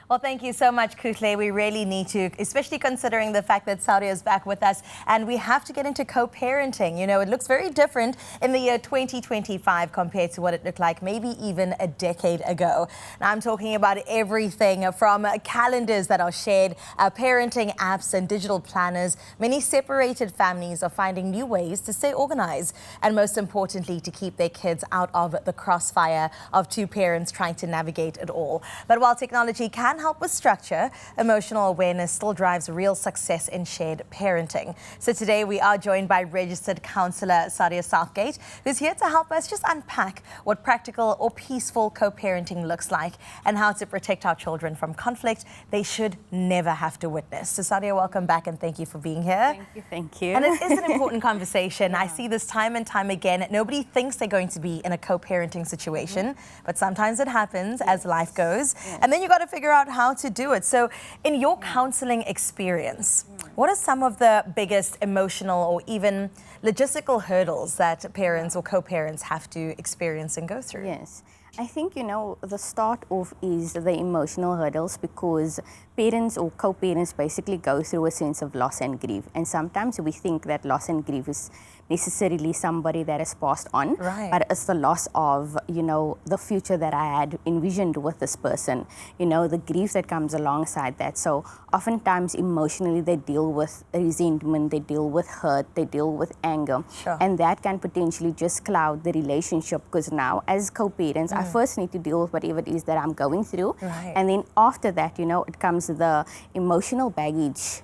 Well, thank you so much, Kutle. We really need to, especially considering the fact that Saudi is back with us, and we have to get into co-parenting. You know, it looks very different in the year 2025 compared to what it looked like maybe even a decade ago. Now, I'm talking about everything from calendars that are shared, parenting apps and digital planners. Many separated families are finding new ways to stay organized and, most importantly, to keep their kids out of the crossfire of two parents trying to navigate it all. But while technology can help with structure, emotional awareness still drives real success in shared parenting. So today we are joined by registered counsellor Sadia Southgate, who's here to help us just unpack what practical or peaceful co-parenting looks like and how to protect our children from conflict they should never have to witness. So Sadia, welcome back and thank you for being here. Thank you. And it is an important conversation. I see this time and time again. Nobody thinks they're going to be in a co-parenting situation, but sometimes it happens as life goes. And then you got to figure out how to do it. So in your counseling experience, what are some of the biggest emotional or even logistical hurdles that parents or co-parents have to experience and go through? Yes. I think, the start off is the emotional hurdles because parents or co-parents basically go through a sense of loss and grief. And sometimes we think that loss and grief is necessarily somebody that has passed on, but it's the loss of, the future that I had envisioned with this person, the grief that comes alongside that. So oftentimes emotionally they deal with resentment, they deal with hurt, they deal with anger. And that can potentially just cloud the relationship because now as co-parents, I first need to deal with whatever it is that I'm going through. And then after that, it comes the emotional baggage,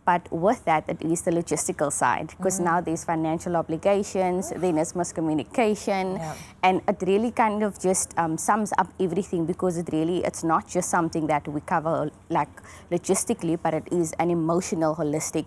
But with that, it is the logistical side because now there's financial obligations, then there's miscommunication, and it really kind of just sums up everything because it's not just something that we cover like logistically, but it is an emotional, holistic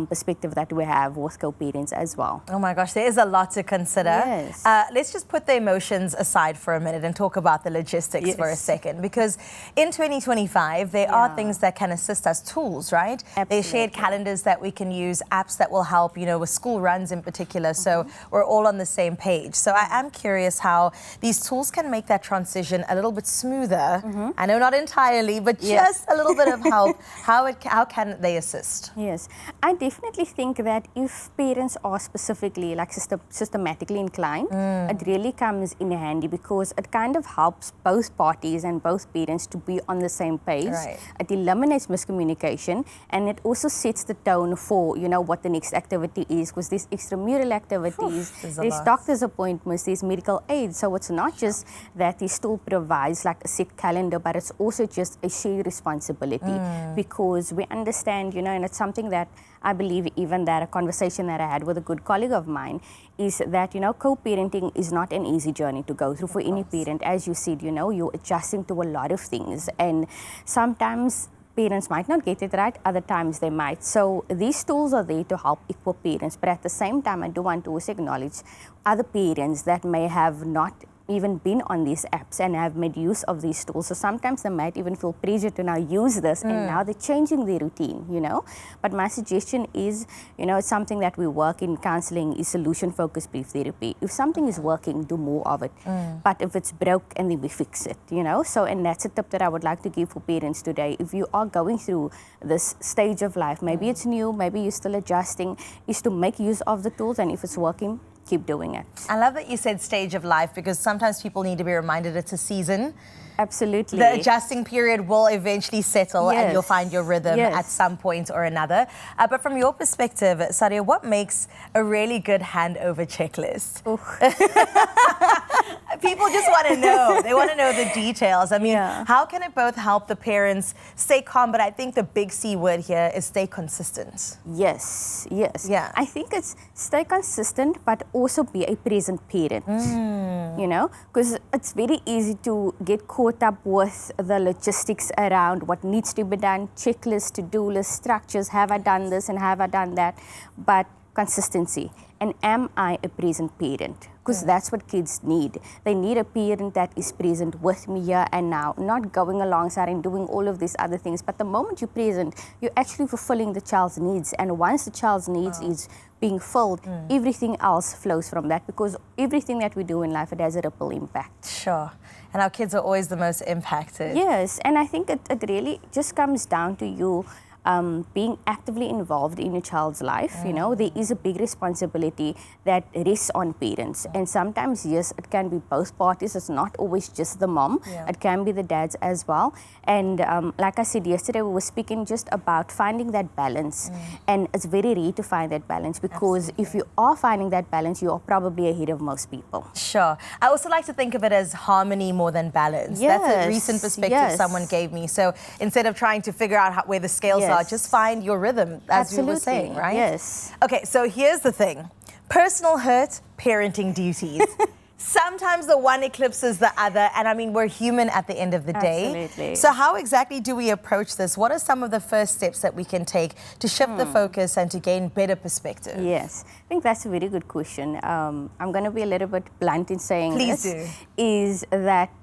perspective that we have with co-parents as well. Oh my gosh, there is a lot to consider. Yes. Let's just put the emotions aside for a minute and talk about the logistics for a second, because in 2025 there are things that can assist us, tools, right? There's shared calendars that we can use, apps that will help, with school runs in particular, so we're all on the same page. So I am curious how these tools can make that transition a little bit smoother. I know not entirely, but just a little bit of help. How can they assist? Yes. I definitely think that if parents are specifically like systematically inclined, it really comes in handy because it kind of helps both parties and both parents to be on the same page. It eliminates miscommunication and it also sets the tone for, what the next activity is because there's extramural activities, there's doctor's appointments, there's medical aid. So it's not just that he still provides like a set calendar, but it's also just a shared responsibility because we understand, and it's something that I believe even that a conversation that I had with a good colleague of mine is that, co-parenting is not an easy journey to go through for any parent. As you said, you're adjusting to a lot of things and sometimes parents might not get it right, other times they might. So these tools are there to help equip parents, but at the same time, I do want to also acknowledge other parents that may have not even been on these apps and have made use of these tools. So sometimes they might even feel pressure to now use this and now they're changing their routine, But my suggestion is, it's something that we work in counseling is solution-focused brief therapy. If something is working, do more of it. But if it's broke, and then we fix it, So, and that's a tip that I would like to give for parents today. If you are going through this stage of life, maybe it's new, maybe you're still adjusting, is to make use of the tools, and if it's working, keep doing it. I love that you said stage of life because sometimes people need to be reminded it's a season. Absolutely. The adjusting period will eventually settle and you'll find your rhythm at some point or another. But from your perspective, Sadia, what makes a really good handover checklist? People just want to know. They want to know the details. I mean, how can it both help the parents stay calm? But I think the big C word here is stay consistent. Yes. Yeah. I think it's stay consistent, but also be a present parent. Because it's very easy to get caught up with the logistics around what needs to be done, checklists, to-do lists, structures, have I done this and have I done that, but consistency and am I a present parent? Because that's what kids need. They need a parent that is present with me here and now, not going alongside and doing all of these other things. But the moment you're present, you're actually fulfilling the child's needs. And once the child's needs is being filled, everything else flows from that, because everything that we do in life, it has a ripple impact. Sure. And our kids are always the most impacted. Yes, and I think it really just comes down to you being actively involved in your child's life. You know, there is a big responsibility that rests on parents, and sometimes, yes, it can be both parties. It's not always just the mom. It can be the dads as well. And like I said yesterday, we were speaking just about finding that balance, and it's very rare to find that balance, because if you are finding that balance, you are probably ahead of most people. Sure. I also like to think of it as harmony more than balance. That's a recent perspective someone gave me. So instead of trying to figure out where the scales are, just find your rhythm, as you were saying, right? Yes. Okay, so here's the thing. Personal hurt, parenting duties. Sometimes the one eclipses the other, and I mean, we're human at the end of the day. Absolutely. So how exactly do we approach this? What are some of the first steps that we can take to shift the focus and to gain better perspective? Yes, I think that's a very good question. I'm going to be a little bit blunt in saying Please this. do. Is that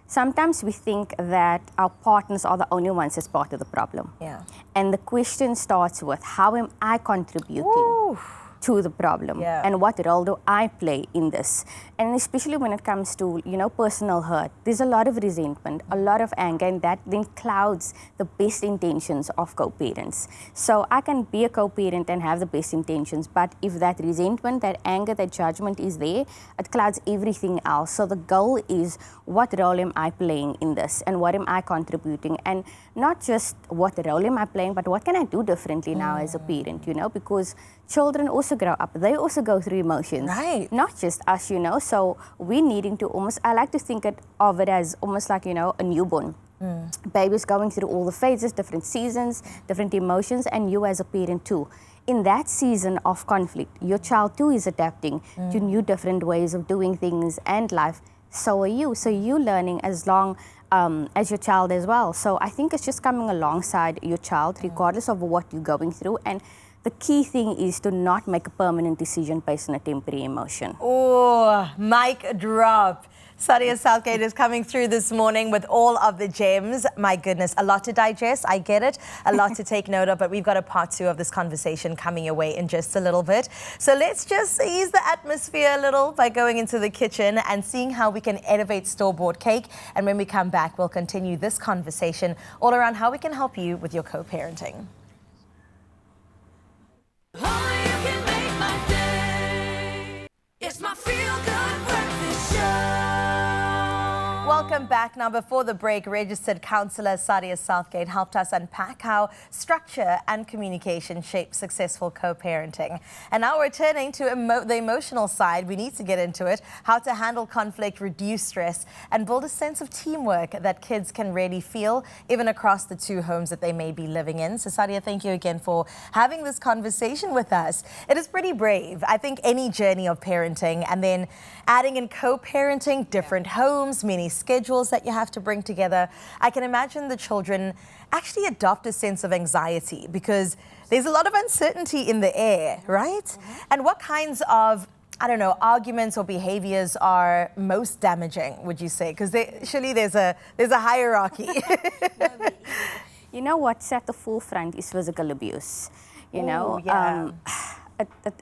sometimes we think that our partners are the only ones that's part of the problem. Yeah. And the question starts with, how am I contributing to the problem? And what role do I play in this? And especially when it comes to, you know, personal hurt, there's a lot of resentment, a lot of anger, and that then clouds the best intentions of co-parents. So I can be a co-parent and have the best intentions, but if that resentment, that anger, that judgment is there, it clouds everything else. So the goal is, what role am I playing in this, and what am I contributing? And not just what role am I playing, but what can I do differently now as a parent, you know, because children also grow up, they also go through emotions. Right. Not just us, you know, so we're needing to almost, I like to think of it as almost like, you know, a newborn. Baby's going through all the phases, different seasons, different emotions, and you as a parent too. In that season of conflict, your child too is adapting to new different ways of doing things and life. So are you. So you're learning as long as your child as well. So I think it's just coming alongside your child, regardless of what you're going through. And the key thing is to not make a permanent decision based on a temporary emotion. Oh, mic drop. Sadia Southgate is coming through this morning with all of the gems. My goodness, a lot to digest. I get it. A lot to take note of, but we've got a part 2 of this conversation coming your way in just a little bit. So let's just ease the atmosphere a little by going into the kitchen and seeing how we can elevate store-bought cake. And when we come back, we'll continue this conversation all around how we can help you with your co-parenting. It's my feel-good breakfast show. Welcome back. Now, before the break, registered counsellor Sadia Southgate helped us unpack how structure and communication shape successful co-parenting. And now we're turning to the emotional side. We need to get into it. How to handle conflict, reduce stress, and build a sense of teamwork that kids can really feel, even across the 2 homes that they may be living in. So, Sadia, thank you again for having this conversation with us. It is pretty brave. I think any journey of parenting, and then adding in co-parenting, different homes, many schedules that you have to bring together. I can imagine the children actually adopt a sense of anxiety because there's a lot of uncertainty in the air, right? And what kinds of, I don't know, arguments or behaviors are most damaging, would you say? Because surely there's a hierarchy. You know what's at the forefront is physical abuse. You know,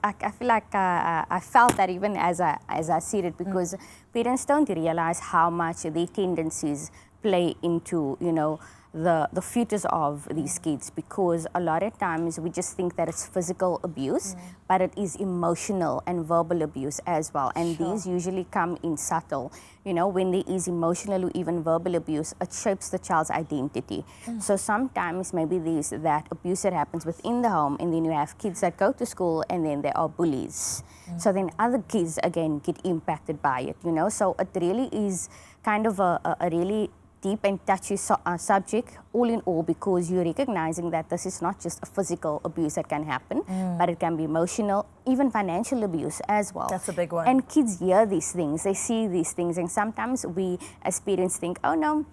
I feel like I felt that even as I see it, because parents don't realize how much their tendencies play into, you know, the futures of these kids, because a lot of times we just think that it's physical abuse, but it is emotional and verbal abuse as well. And these usually come in subtle. You know, when there is emotional or even verbal abuse, it shapes the child's identity. So sometimes maybe there's that abuse that happens within the home, and then you have kids that go to school and then there are bullies. So then other kids again get impacted by it, you know. So it really is kind of a really deep and touchy subject, all in all, because you're recognizing that this is not just a physical abuse that can happen, but it can be emotional, even financial abuse as well. That's a big one. And kids hear these things, they see these things, and sometimes we as parents think, oh no,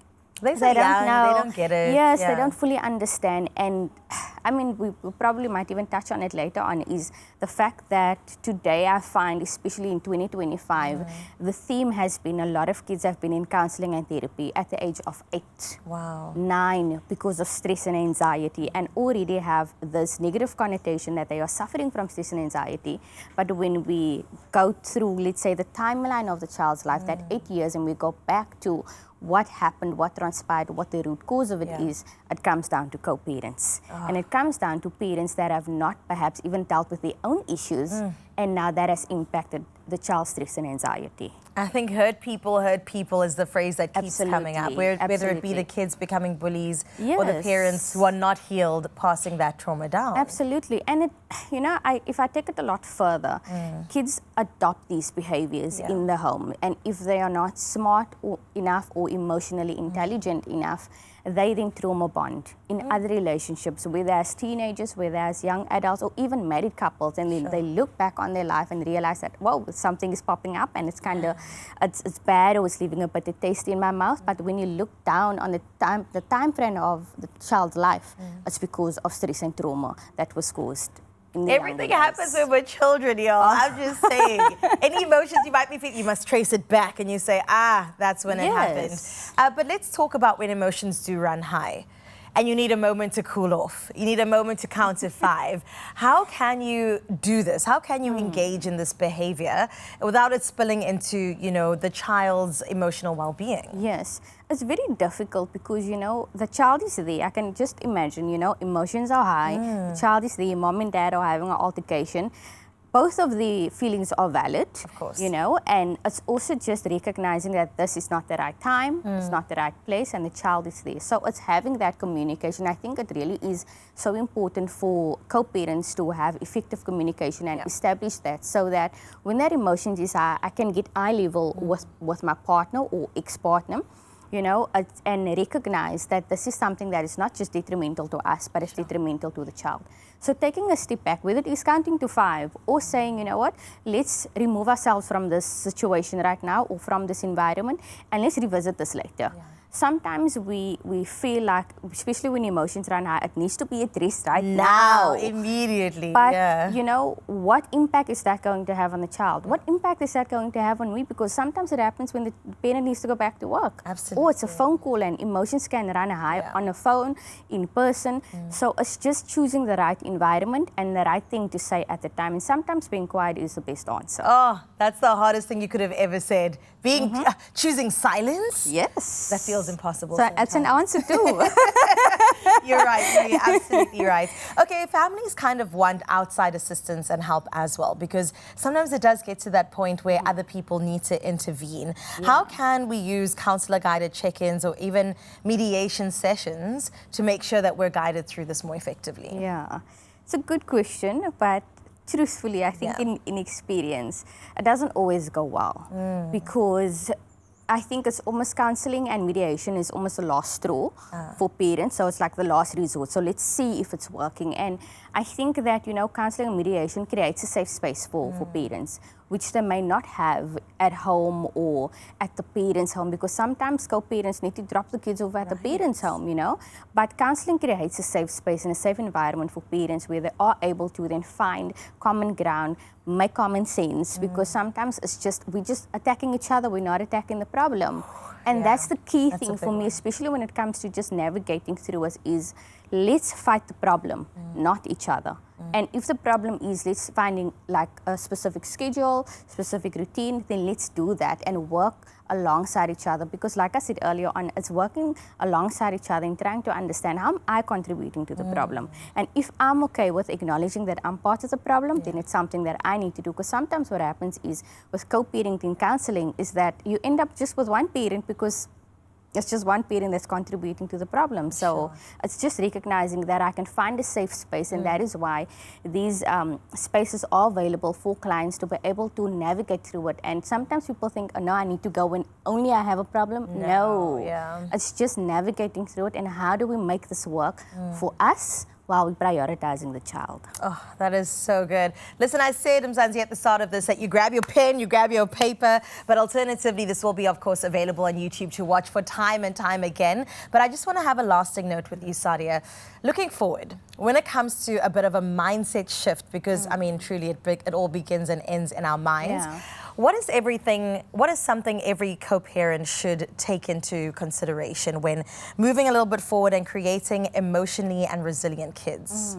they don't know. They don't get it. Yes, they don't fully understand. And I mean, we probably might even touch on it later on, is the fact that today I find, especially in 2025, the theme has been a lot of kids have been in counseling and therapy at the age of 8. Wow. 9 because of stress and anxiety, and already have this negative connotation that they are suffering from stress and anxiety. But when we go through, let's say, the timeline of the child's life, that 8 years, and we go back to what happened, what transpired, what the root cause of it is, it comes down to co-parents. And it comes down to parents that have not perhaps even dealt with their own issues, and now that has impacted the child's stress and anxiety. I think hurt people is the phrase that keeps coming up, whether it be the kids becoming bullies or the parents who are not healed passing that trauma down. Absolutely. And it, you know, if I take it a lot further, kids adopt these behaviors in the home, and if they are not smart enough or emotionally intelligent enough, they then trauma bond in other relationships, whether as teenagers, whether as young adults, or even married couples, and then they look back on their life and realize that, whoa, something is popping up, and it's kind of, it's bad, or it's leaving a bitter taste in my mouth. But when you look down on the time frame of the child's life, it's because of stress and trauma that was caused. Everything happens when we're children, y'all. I'm just saying. Any emotions you might be feeling, you must trace it back and you say, that's when it happened. But let's talk about when emotions do run high and you need a moment to cool off. You need a moment to count to 5. How can you do this? How can you engage in this behavior without it spilling into, you know, the child's emotional well-being? Yes. It's very difficult because, you know, the child is there. I can just imagine, you know, emotions are high. The child is there. Mom and dad are having an altercation. Both of the feelings are valid, of course, you know, and it's also just recognizing that this is not the right time, it's not the right place, and the child is there. So it's having that communication. I think it really is so important for co-parents to have effective communication and establish that, so that when that emotions is high, I can get eye level with my partner or ex-partner, you know, and recognize that this is something that is not just detrimental to us, but it's detrimental to the child. So taking a step back, whether it is counting to 5 or saying, you know what, let's remove ourselves from this situation right now or from this environment, and let's revisit this later. Sometimes we feel like, especially when emotions run high, it needs to be addressed right now. Immediately. But, you know, what impact is that going to have on the child? What impact is that going to have on me? Because sometimes it happens when the parent needs to go back to work. Absolutely. Or it's a phone call, and emotions can run high on a phone, in person. So it's just choosing the right environment and the right thing to say at the time. And sometimes being quiet is the best answer. Oh, that's the hardest thing you could have ever said. Being choosing silence? Yes. That feels impossible. So it's an answer too. You're right. You're absolutely right. Okay, families kind of want outside assistance and help as well, because sometimes it does get to that point where other people need to intervene. How can we use counselor-guided check-ins or even mediation sessions to make sure that we're guided through this more effectively? Yeah, it's a good question, but truthfully, I think in experience, it doesn't always go well, because I think it's almost counseling and mediation is almost a last straw for parents. So it's like the last resort. So let's see if it's working. And I think that, you know, counseling and mediation creates a safe space for parents, which they may not have at home or at the parents' home, because sometimes co-parents need to drop the kids over at the parents' home, you know. But counseling creates a safe space and a safe environment for parents where they are able to then find common ground, make common sense, because sometimes it's just, we're just attacking each other, we're not attacking the problem. And that's the key thing for me, especially when it comes to just navigating through us, is let's fight the problem, not each other. And if the problem is let's finding like a specific schedule, specific routine, then let's do that and work alongside each other. Because like I said earlier on, it's working alongside each other and trying to understand how am I contributing to the problem. And if I'm okay with acknowledging that I'm part of the problem, then it's something that I need to do. Because sometimes what happens is with co-parenting counseling is that you end up just with one parent because it's just one parent that's contributing to the problem. So it's just recognizing that I can find a safe space, and that is why these spaces are available for clients to be able to navigate through it. And sometimes people think, oh, no, I need to go when only I have a problem. No. It's just navigating through it, and how do we make this work for us, while we're prioritizing the child. Oh, that is so good. Listen, I said, Mzansi, at the start of this that you grab your pen, you grab your paper, but alternatively, this will be, of course, available on YouTube to watch for time and time again. But I just want to have a lasting note with you, Sadia. Looking forward, when it comes to a bit of a mindset shift, because, I mean, truly, it all begins and ends in our minds. Yeah. What is something every co-parent should take into consideration when moving a little bit forward and creating emotionally and resilient kids?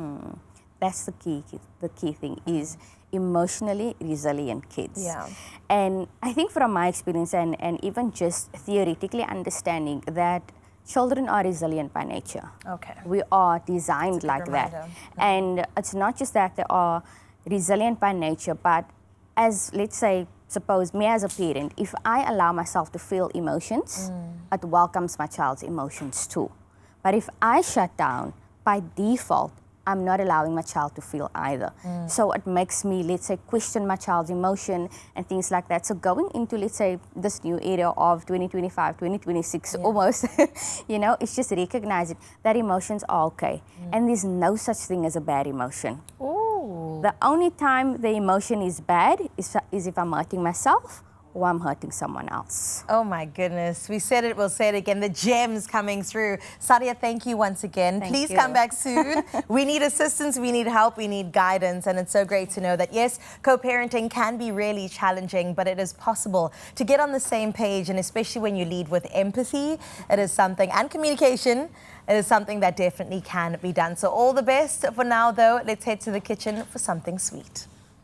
That's the key thing is emotionally resilient kids. Yeah. And I think from my experience and even just theoretically understanding that children are resilient by nature. Okay. We are designed like reminder. that. And it's not just that they are resilient by nature, but as, let's say, suppose me as a parent, if I allow myself to feel emotions, it welcomes my child's emotions too. But if I shut down, by default, I'm not allowing my child to feel either. So it makes me, let's say, question my child's emotion and things like that. So going into, let's say, this new era of 2025, 2026 almost, you know, it's just recognizing that emotions are okay. And there's no such thing as a bad emotion. Ooh. The only time the emotion is bad is if I'm hurting myself or I'm hurting someone else. Oh my goodness. We said it, we'll say it again. The gems coming through. Sadia, thank you once again. Thank Please you. come back soon. We need assistance, we need help, we need guidance. And it's so great to know that, yes, co-parenting can be really challenging, but it is possible to get on the same page. And especially when you lead with empathy, it is something, and communication, it is something that definitely can be done. So all the best for now, though. Let's head to the kitchen for something sweet.